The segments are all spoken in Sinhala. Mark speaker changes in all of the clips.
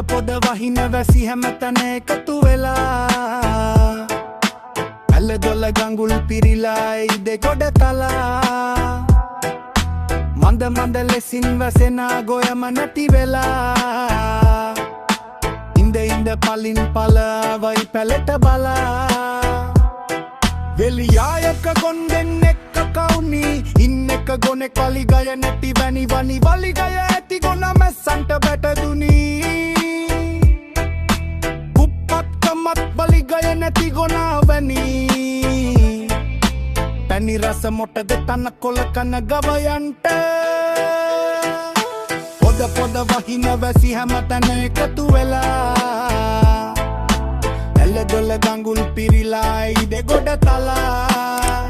Speaker 1: පොද වහින වැසි හැමතැන එකතු වෙලා ඇල්ල දොල ගඟුල් පිරිලා ඉද ගොඩ තලා මන්ද ලෙසින් වැසෙන ගොයම නැති වෙලා ඉඳ පලින් පලවයි පැලට බලා වෙලියායක ගොන්දෙන් එක්ක කවුනි ඉන්න එක ගොනෙක් වලිගය නැති වැනි වලිගය ඇති ගොන මැස්සන්ට බැටදුනි උප්පත්කමත් වලිගය නැති ගොනා වැනි පැණි රස මොටද තන කොල කන ගවයන්ට පොද වහින වැසි හැමතැන එකතු වෙලා ඇල්ල දොල ගඟුල් පිරිලා ඉද ගොඩ තලා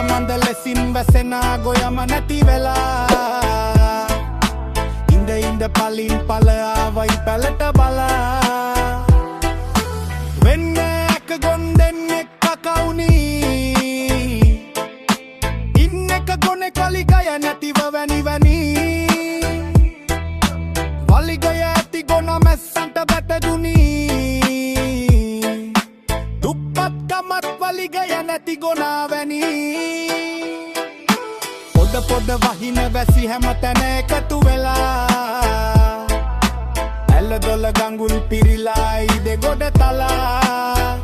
Speaker 1: මන්ද ලෙසින් වැසෙන ගොයම නැති වෙලා ඉඳ පලින් පලවයි පැලට බලා වෙන්න එක ගොන්දෙන් එක්ක කවුනි ඉන්න එක ගොනෙක් වලිගය නැතිව වැනි වලිගය ඇති ගොන මැස්සන්ට බැටදුනි දුප්පත්කමත් වලිගය නැති ගොනා වැනි පොද වහින වැසි හැමතැන එකතු වෙලා ඇල්ල දොල ගඟුල් පිරිලා ඉද ගොඩ තලා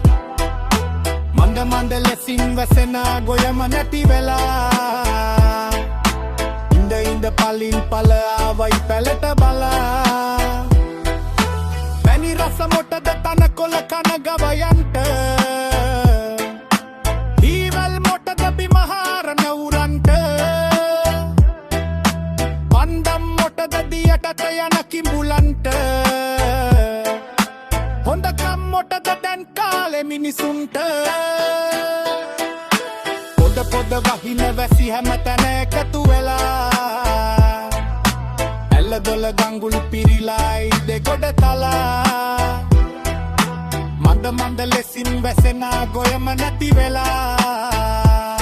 Speaker 1: මන්ද ලෙසින් වැසෙන ගොයම නැති වෙලා ඉඳ පලින් පලවයි පැලට බලා පැණි රස මොටද තන කොල කන ගවයන්ට ඊවල් මොටද බිමහාරන උරන්ට පන්දම් මොටද දියටට යන කිඹුලන්ට හොඳකම් මොටද දැන් කාලෙ මිනිසුන්ට පොද වහින වැසි හැමතැන එකතු වෙලා ඇල්ල දොල ගඟුල් පිරිලා ඉද ගොඩ තලා මන්ද ලෙසින් වැසෙන ගොයම නැති වෙලා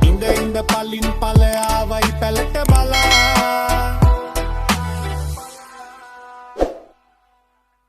Speaker 1: ඉඳ පලින් පලවයි පැලට බලා